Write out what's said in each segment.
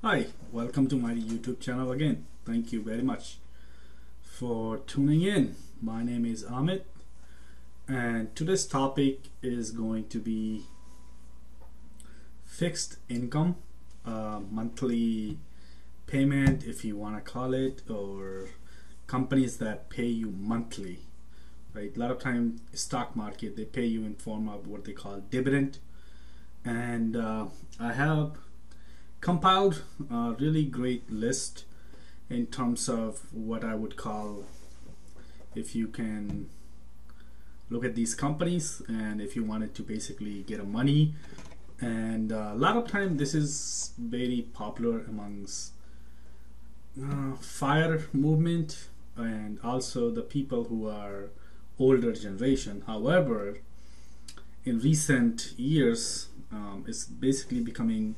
Hi, welcome to my YouTube channel again. Thank you very much for tuning in. My name is Amit, and today's topic is going to be fixed income, monthly payment if you want to call it, or companies that pay you monthly. Right? A lot of time stock market they pay you in form of what they call dividend, and I have compiled a really great list in terms of what I would call, if you can look at these companies and if you wanted to basically get a money. And a lot of time this is very popular amongst fire movement and also the people who are older generation. However, in recent years it's basically becoming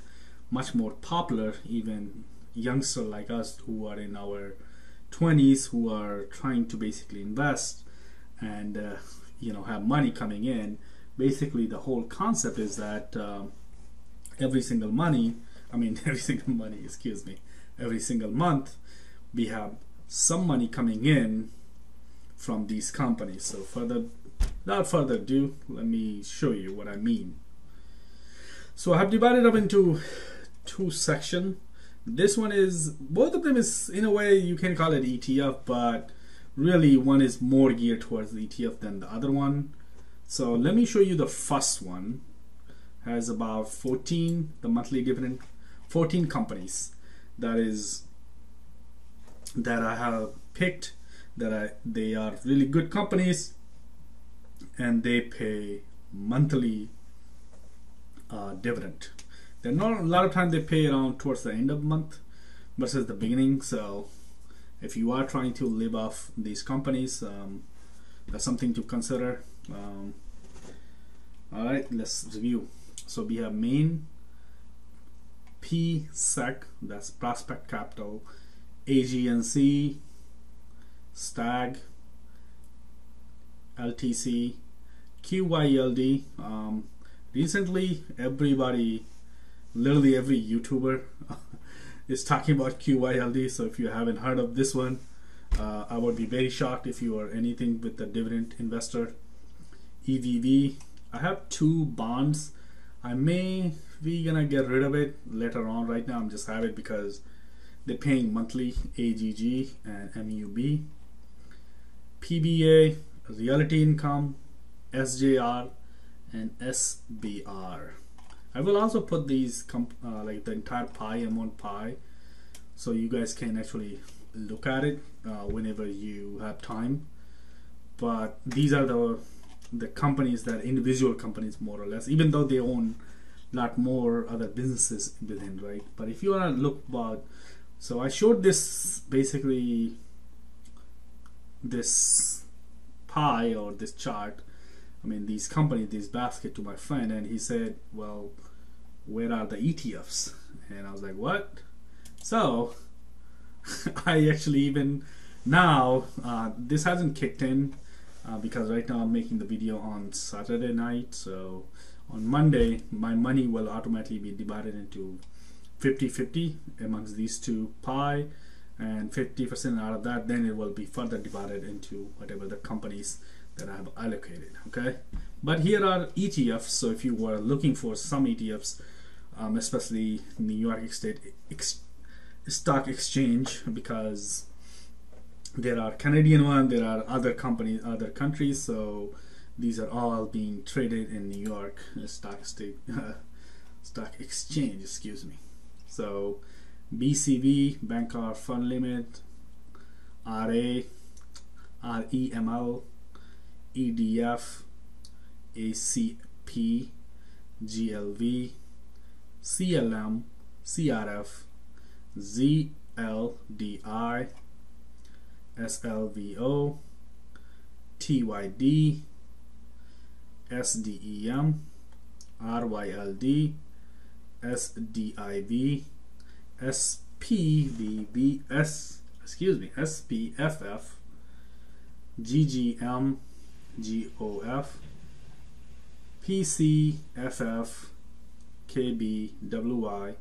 much more popular. Even youngsters like us who are in our 20s who are trying to basically invest and have money coming in. Basically the whole concept is that every single month we have some money coming in from these companies. So without further ado, let me show you what I mean. So I have divided up into two sections. This one is, both of them is, in a way you can call it ETF, but really one is more geared towards the ETF than the other one. So let me show you the first one. Has about 14, the monthly dividend, 14 companies that I have picked, they are really good companies and they pay monthly dividend. They're not, a lot of time they pay around towards the end of the month versus the beginning. So if you are trying to live off these companies, that's something to consider. All right, let's review. So we have Main, PSEC, that's Prospect Capital, AGNC, Stag, LTC, QYLD. Recently, literally every YouTuber is talking about QYLD. So if you haven't heard of this one, I would be very shocked if you are anything with the dividend investor. EVV. I have two bonds. I may be gonna get rid of it later on. Right now I'm just have it because they're paying monthly. AGG and MUB. PBA, Realty Income, SJR, and SBR. I will also put these like the entire pie in one pie, so you guys can actually look at it whenever you have time. But these are the companies, that individual companies more or less, even though they own a lot more other businesses within, right? But if you want to look about, so I showed this basically this pie or this chart, these companies, this basket, to my friend, and he said, well, where are the ETFs? And I was like, what? So I actually, even now, this hasn't kicked in because right now I'm making the video on Saturday night. So on Monday my money will automatically be divided into 50-50 amongst these two pie, and 50% out of that, then it will be further divided into whatever the companies that I have allocated. Okay, but here are ETFs. So if you were looking for some ETFs, especially New York State Stock Exchange, because there are Canadian one, there are other companies, other countries, so these are all being traded in New York Stock Exchange, excuse me. So BCV, Bankar Fund Limit, RA, REML, EDF, ACP, GLV, CLM, CRF, ZLDI, SLVO, TYD, SDEM, RYLD, SDIV, SPFF, GGM, GOF, PCFF, KBWI,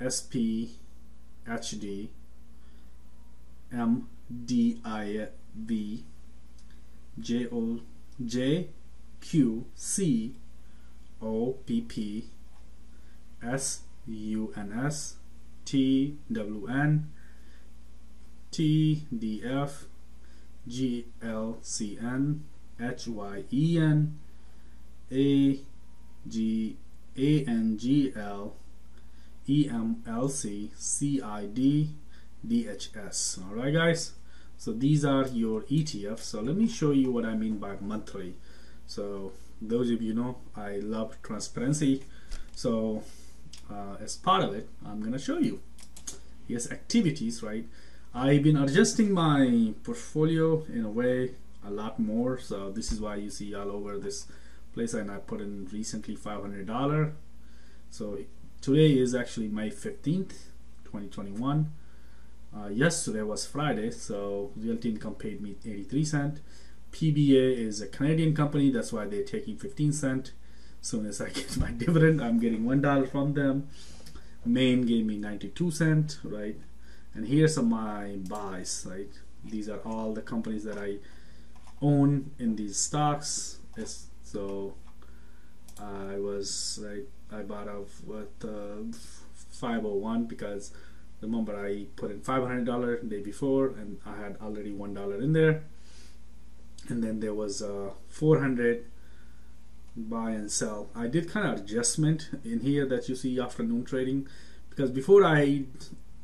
SP HD MDIV JQCOPP SUNS TWN TDF GLCN HYEN AGANGL EMLC CID DHS. Alright guys, so these are your ETFs. So let me show you what I mean by monthly. So those of you know I love transparency, so as part of it I'm gonna show you. Yes, activities, right? I've been adjusting my portfolio in a way a lot more, so this is why you see all over this place, and I put in recently $500. So today is actually May 15th 2021. Yesterday was Friday, so Realty Income paid me 83 cents. PBA is a Canadian company, that's why they're taking 15 cents. Soon as I get my dividend, I'm getting $1 from them. Maine gave me 92 cents, right? And here's some of my buys, right? These are all the companies that I own in these stocks. So I was like, I bought off with 501 because remember I put in $500 the day before and I had already $1 in there, and then there was 400 buy and sell. I did kind of adjustment in here that you see afternoon trading, because before I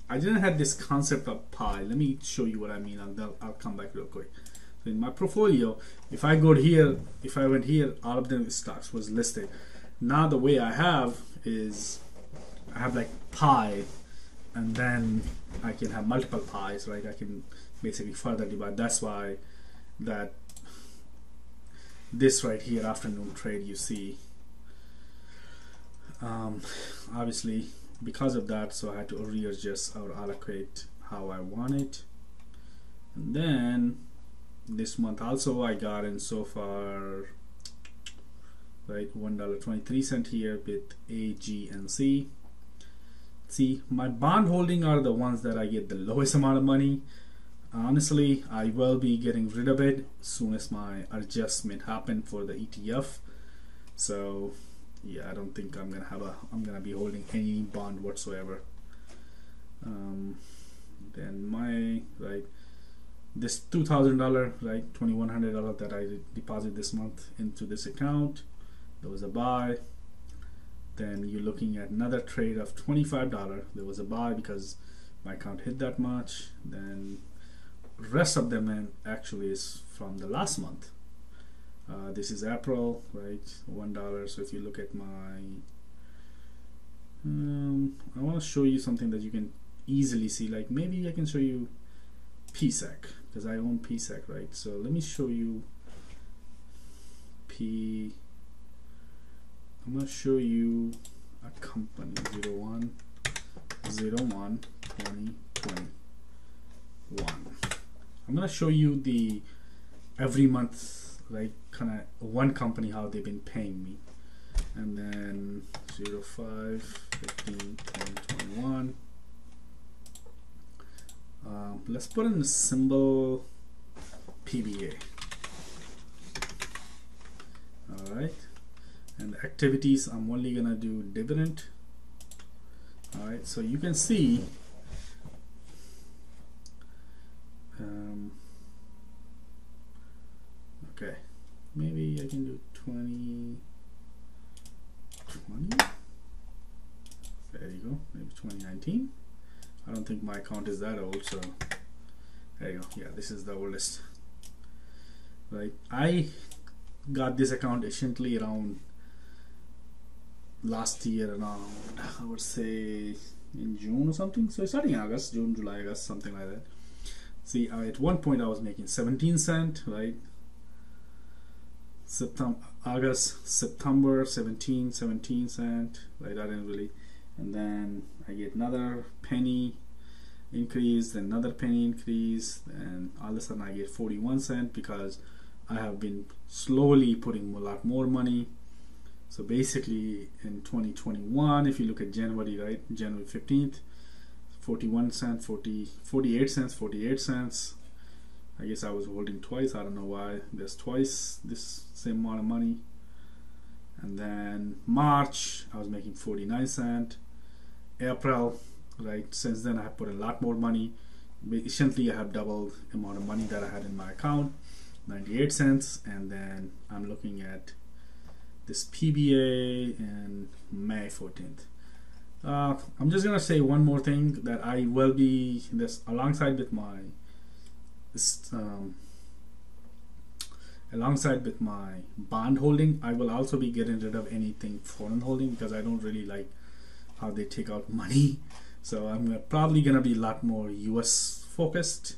didn't have this concept of pie. Let me show you what I mean, and then I'll come back real quick. So in my portfolio, if I go here, if I went here, all of the stocks was listed. Now the way I have is I have like pie, and then I can have multiple pies, right? I can basically further divide. That's why that this right here, afternoon trade, you see, obviously because of that, so I had to readjust or allocate how I want it. And then this month also I got in so far, right, $1.23 here with A, G, and C. See, my bond holding are the ones that I get the lowest amount of money. Honestly, I will be getting rid of it as soon as my adjustment happen for the ETF. So yeah, I don't think I'm gonna be holding any bond whatsoever. Then my, right, this $2,000, right, $2,100 that I deposit this month into this account, there was a buy. Then you're looking at another trade of $25. There was a buy because my account hit that much. Then rest of them and actually is from the last month. This is April, right, $1. So if you look at my I want to show you something that you can easily see, like maybe I can show you PSEC because I own PSEC, right? So let me show you I'm going to show you a company 01/01/2021. I'm going to show you the every month, right, kind of one company how they've been paying me, and then 05/15/2021. Let's put in the symbol PBA. All right. And the activities, I'm only gonna do dividend. All right, so you can see okay, maybe I can do 20. There you go, maybe 2019. I don't think my account is that old, so there you go. Yeah, this is the oldest, right? I got this account essentially around last year, around I would say in June or something. So starting in August, June, July, August, something like that. See, at one point I was making 17 cents, right? September 17 cents, right? I didn't really, and then I get another penny increase, then another penny increase, and all of a sudden I get 41 cents because I have been slowly putting a lot more money. So basically in 2021, if you look at January, right, January 15th, 41 cents, 48 cents, 48 cents. I guess I was holding twice. I don't know why there's twice this same amount of money. And then March, I was making 49 cents. April, right, since then I have put a lot more money. Recently I have doubled the amount of money that I had in my account, 98 cents. And then I'm looking at this PBA in May 14th. I'm just gonna say one more thing, that I will be this alongside with my bond holding. I will also be getting rid of anything foreign holding, because I don't really like how they take out money. So I'm probably gonna be a lot more US focused.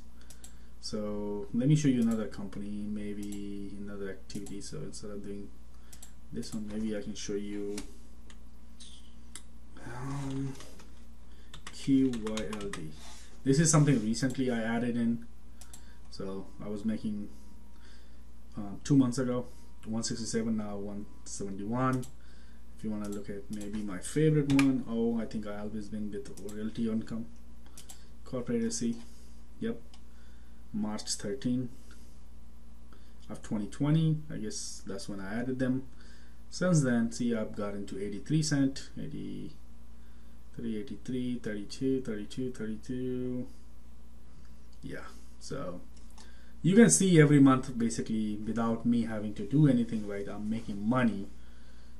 So let me show you another company, maybe another activity. So instead of doing this one, maybe I can show you QYLD. This is something recently I added in. So I was making 2 months ago 167, now 171. If you want to look at maybe my favorite one, I think I always been with Realty Income Corporate SC. Yep, March 13 of 2020. I guess that's when I added them. Since then, see, I've got into 83 cent, 83, 83, 32, 32, 32. Yeah, so you can see every month basically without me having to do anything, right? I'm making money.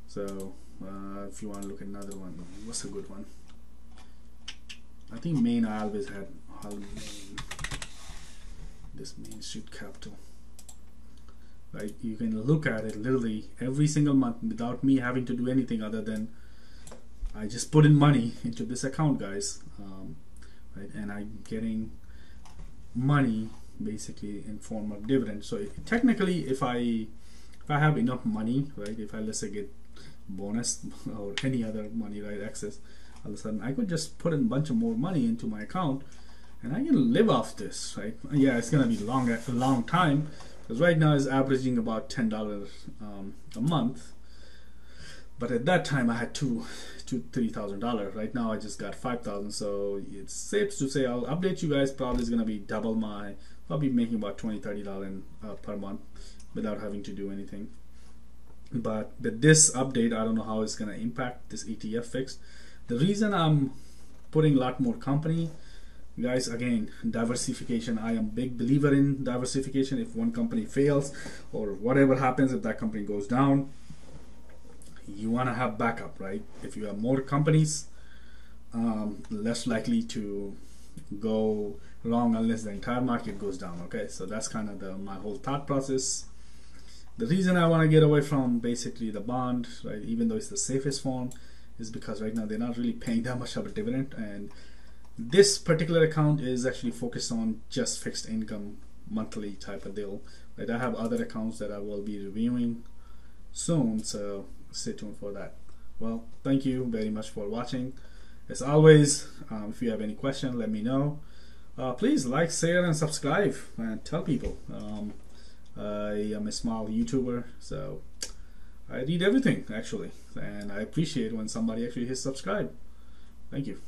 So if you want to look at another one, what's a good one? I think Main, I always had this Main Street Capital, right? You can look at it literally every single month without me having to do anything other than I just put in money into this account, guys, right? And I'm getting money basically in form of dividend. So technically, if I have enough money, right, if I, let's say, get bonus or any other money, right, excess, all of a sudden I could just put in a bunch of more money into my account and I can live off this, right? Yeah, it's gonna be a long time, because right now it's averaging about $10 a month. But at that time I had $3,000. Right now I just got $5,000. So it's safe to say, I'll update you guys, probably is gonna be double my, I'll be making about $20-30 per month without having to do anything. But with this update, I don't know how it's gonna impact this ETF fix. The reason I'm putting a lot more company, guys, again, diversification. I am a big believer in diversification. If one company fails or whatever happens, if that company goes down, you want to have backup, right? If you have more companies, less likely to go wrong unless the entire market goes down. Okay, so that's kind of my whole thought process. The reason I want to get away from basically the bond, right, even though it's the safest form, is because right now they're not really paying that much of a dividend, and this particular account is actually focused on just fixed income monthly type of deal. Right, I have other accounts that I will be reviewing soon, so stay tuned for that. Well, thank you very much for watching. As always, if you have any questions, let me know. Please like, share, and subscribe, and tell people. I am a small YouTuber, so I read everything actually, and I appreciate when somebody actually hits subscribe. Thank you.